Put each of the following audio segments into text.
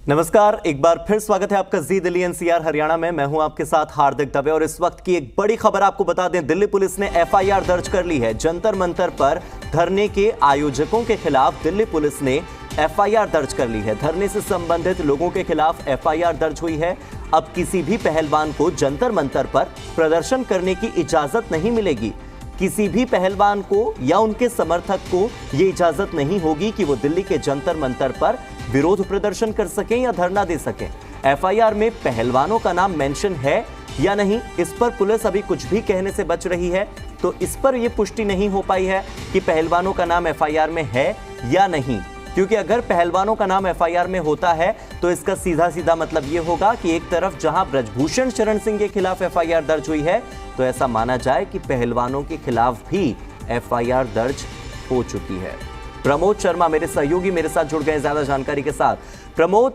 नमस्कार, एक बार फिर स्वागत है आपका जी दिल्ली एनसीआर हरियाणा में। मैं हूं आपके साथ हार्दिक दवे और इस वक्त की एक बड़ी खबर आपको बता दें, दिल्ली पुलिस ने एफआईआर दर्ज कर ली है। जंतर मंतर पर धरने के आयोजकों के खिलाफ दिल्ली पुलिस ने एफआईआर दर्ज कर ली है। धरने से संबंधित लोगों के खिलाफ एफआईआर दर्ज हुई है। अब किसी भी पहलवान को जंतर मंतर पर प्रदर्शन करने की इजाजत नहीं मिलेगी। किसी भी पहलवान को या उनके समर्थक को यह इजाजत नहीं होगी कि वो दिल्ली के जंतर मंतर पर विरोध प्रदर्शन कर सकें या धरना दे सकें। एफआईआर में पहलवानों का नाम मेंशन है या नहीं, इस पर पुलिस अभी कुछ भी कहने से बच रही है। तो इस पर यह पुष्टि नहीं हो पाई है कि पहलवानों का नाम एफआईआर में है या नहीं, क्योंकि अगर पहलवानों का नाम एफआईआर में होता है तो इसका सीधा सीधा मतलब यह होगा कि एक तरफ जहां ब्रजभूषण शरण सिंह के खिलाफ एफआईआर दर्ज हुई है, तो ऐसा माना जाए कि पहलवानों के खिलाफ भी एफआईआर दर्ज हो चुकी है। प्रमोद शर्मा मेरे सहयोगी मेरे साथ जुड़ गए ज्यादा जानकारी के साथ। प्रमोद,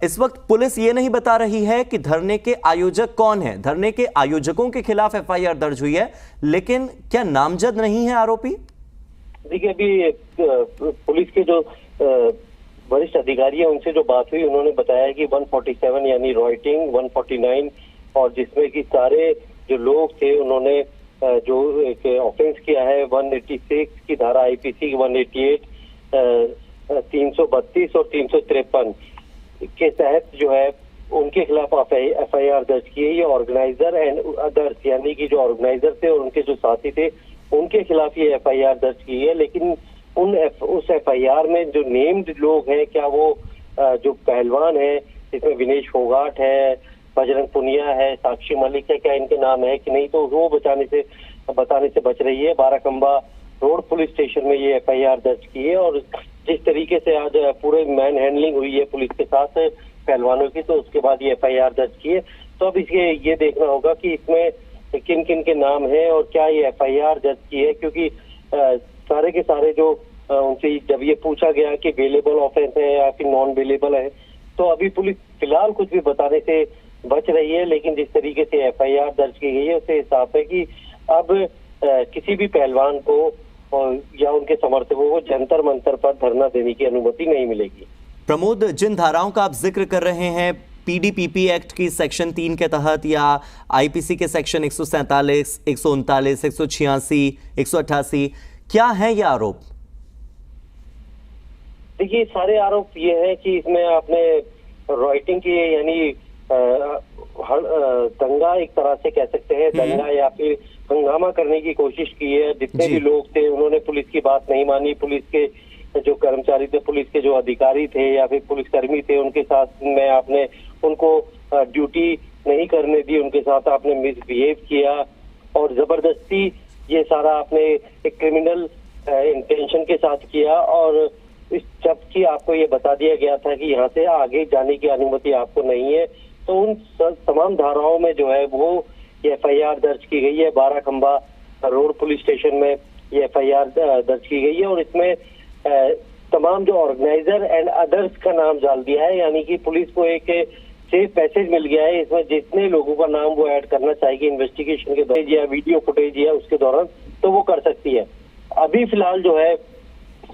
इस वक्त पुलिस ये नहीं बता रही है कि धरने के आयोजक कौन है। धरने के आयोजकों के खिलाफ एफआईआर दर्ज हुई है, लेकिन क्या नामजद नहीं है आरोपी? देखिए, अभी पुलिस के जो वरिष्ठ अधिकारी है उनसे जो बात हुई, उन्होंने बताया कि 147 यानी रॉयटिंग, 149 और जिसमें कि सारे जो लोग थे उन्होंने जो एक ऑफेंस किया है 186 की धारा आईपीसी 188, 332 और 353 के तहत जो है उनके खिलाफ एफआईआर दर्ज की है। ये ऑर्गेनाइजर एंड अदर्स यानी कि जो ऑर्गेनाइजर थे और उनके जो साथी थे उनके खिलाफ ये एफआईआर दर्ज की है। लेकिन उस एफआईआर में जो नेम्ड लोग हैं, क्या वो जो पहलवान है, इसमें विनेश फोगाट है, बजरंग पुनिया है, साक्षी मलिक है, क्या इनके नाम है कि नहीं, तो वो बताने से बच रही है। बाराकंबा रोड पुलिस स्टेशन में ये एफआईआर दर्ज की है और जिस तरीके से आज पूरे मैन हैंडलिंग हुई है पुलिस के साथ पहलवानों की, तो उसके बाद ये एफआईआर दर्ज की है। तो अब इसके ये देखना होगा कि इसमें किन किन के नाम है और क्या ये एफआईआर दर्ज की है, क्योंकि सारे के सारे जो उनसे जब ये पूछा गया कि वेलेबल ऑफेंस है या फिर नॉन वेलेबल है, तो अभी पुलिस फिलहाल कुछ भी बताने से बच रही है। लेकिन जिस तरीके से एफआईआर दर्ज की गई है उससे साफ है कि अब किसी भी पहलवान को या उनके समर्थकों को जंतर मंतर पर धरना देने की अनुमति नहीं मिलेगी। प्रमोद, जिन धाराओं का आप जिक्र कर रहे हैं, पीडीपीपी एक्ट की सेक्शन 3 के तहत या आईपीसी के सेक्शन 147, 139, 186, 188, क्या है ये आरोप? देखिए, सारे आरोप ये है कि इसमें आपने राइटिंग की यानी दंगा एक तरह से कह सकते हैं, दंगा या फिर हंगामा करने की कोशिश की है। जितने भी लोग थे उन्होंने पुलिस की बात नहीं मानी। पुलिस के जो कर्मचारी थे, पुलिस के जो अधिकारी थे या फिर पुलिसकर्मी थे, उनके साथ में आपने उनको ड्यूटी नहीं करने दी, उनके साथ आपने मिसबिहेव किया और जबरदस्ती ये सारा आपने एक क्रिमिनल इंटेंशन के साथ किया। और जबकि आपको ये बता दिया गया था कि यहाँ से आगे जाने की अनुमति आपको नहीं है, तो उन तमाम धाराओं में जो है वो ये एफआईआर दर्ज की गई है। बाराखंबा रोड पुलिस स्टेशन में ये एफआईआर दर्ज की गई है और इसमें तमाम जो ऑर्गेनाइजर एंड अदर्स का नाम डाल दिया है, यानी कि पुलिस को एक सेफ पैसेज मिल गया है। इसमें जितने लोगों का नाम वो ऐड करना चाहेगी इन्वेस्टिगेशन के दौरान या वीडियो फुटेज या उसके दौरान, तो वो कर सकती है। अभी फिलहाल जो है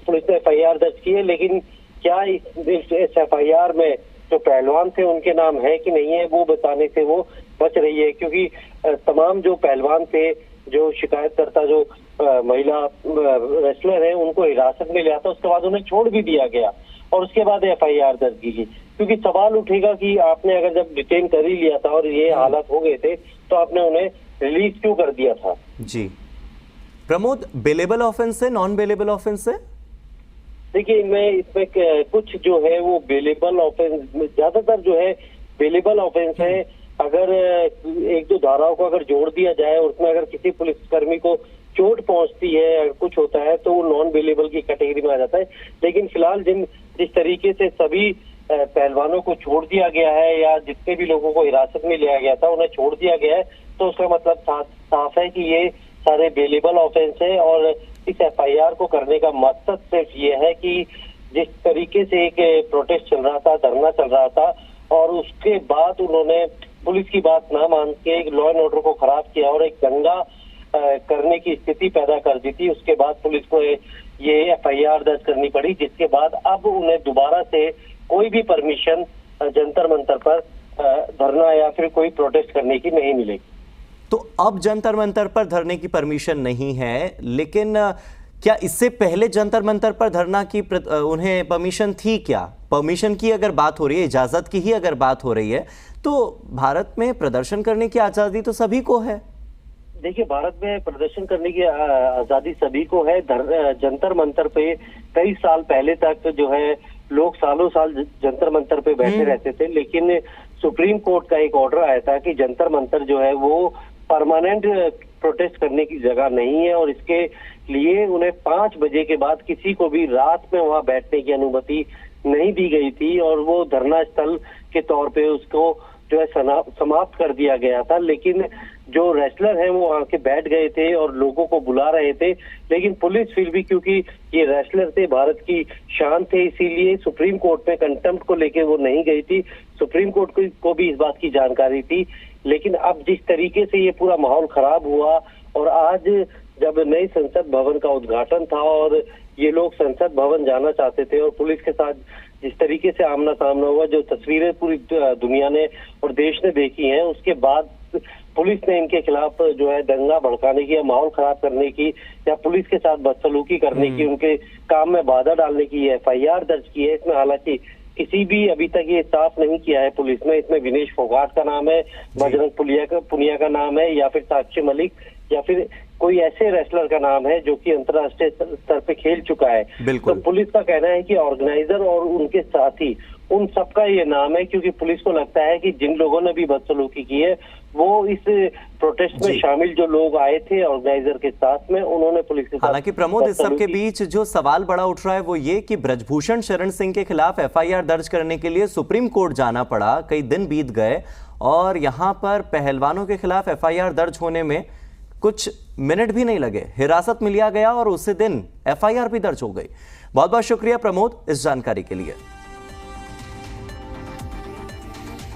पुलिस ने एफआईआर दर्ज की है, लेकिन क्या इस एफआईआर में जो पहलवान थे उनके नाम है कि नहीं है, वो बताने से वो बच रही है। क्योंकि तमाम जो पहलवान थे, जो शिकायतकर्ता जो महिला रेसलर है, उनको हिरासत में लिया था, उसके बाद उन्हें छोड़ भी दिया गया और उसके बाद एफआईआर दर्ज की गई। क्योंकि सवाल उठेगा कि आपने अगर जब डिटेन कर ही लिया था और ये हालात हो गए थे, तो आपने उन्हें रिलीज क्यों कर दिया था? जी प्रमोद, बेलेबल ऑफेंस है, नॉन बेलेबल ऑफेंस है? देखिए, इसमें कुछ जो है वो बेलेबल ऑफेंस, ज्यादातर जो है बेलेबल ऑफेंस है। अगर एक दो धाराओं को अगर जोड़ दिया जाए और उसमें अगर किसी पुलिसकर्मी को चोट पहुंचती है, कुछ होता है, तो वो नॉन बेलेबल की कैटेगरी में आ जाता है। लेकिन फिलहाल जिस तरीके से सभी पहलवानों को छोड़ दिया गया है या जितने भी लोगों को हिरासत में लिया गया था उन्हें छोड़ दिया गया है, तो उसका मतलब साफ है कि ये सारे बेलेबल ऑफेंस है। और इस एफआईआर को करने का मकसद सिर्फ ये है कि जिस तरीके से एक प्रोटेस्ट चल रहा था, धरना चल रहा था, और उसके बाद उन्होंने पुलिस की बात ना मान के एक लॉ एंड ऑर्डर को खराब किया और एक दंगा करने की स्थिति पैदा कर दी थी। उसके बाद पुलिस को ये एफआईआर दर्ज करनी पड़ी, जिसके बाद अब उन्हें दोबारा से कोई भी परमिशन जंतर मंतर पर धरना या फिर कोई प्रोटेस्ट करने की नहीं मिलेगी। तो अब जंतर मंतर पर धरने की परमिशन नहीं है, लेकिन क्या इससे पहले जंतर मंतर पर धरना की उन्हें परमिशन थी? क्या परमिशन की अगर बात हो रही है, इजाजत की ही अगर बात हो रही है, तो भारत में प्रदर्शन करने की आजादी तो सभी को है। देखिए, भारत में प्रदर्शन करने की आजादी सभी को है। जंतर मंतर पे कई साल पहले तक जो है लोग सालों साल जंतर मंतर पे बैठे रहते थे, लेकिन सुप्रीम कोर्ट का एक ऑर्डर आया था कि जंतर मंतर जो है वो परमानेंट प्रोटेस्ट करने की जगह नहीं है और इसके लिए उन्हें 5 बजे के बाद किसी को भी रात में वहां बैठने की अनुमति नहीं दी गई थी और वो धरना स्थल के तौर पे उसको जो है समाप्त कर दिया गया था। लेकिन जो रेसलर हैं वो आके बैठ गए थे और लोगों को बुला रहे थे, लेकिन पुलिस फिर भी, क्योंकि ये रेसलर थे, भारत की शान थे, इसीलिए सुप्रीम कोर्ट में कंटेम्प्ट को लेके वो नहीं गई थी। सुप्रीम कोर्ट को भी इस बात की जानकारी थी, लेकिन अब जिस तरीके से ये पूरा माहौल खराब हुआ और आज जब नई संसद भवन का उद्घाटन था और ये लोग संसद भवन जाना चाहते थे और पुलिस के साथ जिस तरीके से आमना सामना हुआ, जो तस्वीरें पूरी दुनिया ने और देश ने देखी हैं, उसके बाद पुलिस ने इनके खिलाफ जो है दंगा भड़काने की या माहौल खराब करने की या पुलिस के साथ बदसलूकी करने की, उनके काम में बाधा डालने की FIR दर्ज की है। इसमें हालांकि किसी भी अभी तक ये साफ नहीं किया है पुलिस ने, इसमें विनेश फोगाट का नाम है, बजरंग पुनिया का नाम है या फिर साक्षी मलिक या फिर कोई ऐसे रेसलर का नाम है जो कि अंतर्राष्ट्रीय स्तर पे खेल चुका है। तो पुलिस का कहना है कि ऑर्गेनाइजर और उनके साथी, उन सबका ये नाम है, क्योंकि पुलिस को लगता है कि जिन लोगों ने भी बदसलूकी की है वो इस प्रोटेस्ट में शामिल जो लोग आए थे ऑर्गेनाइजर के साथ में, उन्होंने पुलिस के साथ। हालांकि प्रमोद, इस सब के बीच जो सवाल बड़ा उठ रहा है वो ये कि ब्रजभूषण शरण सिंह के खिलाफ FIR दर्ज करने के लिए सुप्रीम कोर्ट जाना पड़ा, कई दिन बीत गए और यहाँ पर पहलवानों के खिलाफ FIR दर्ज होने में कुछ मिनट भी नहीं लगे, हिरासत में लिया गया और उसी दिन FIR भी दर्ज हो गई। बहुत बहुत शुक्रिया प्रमोद इस जानकारी के लिए।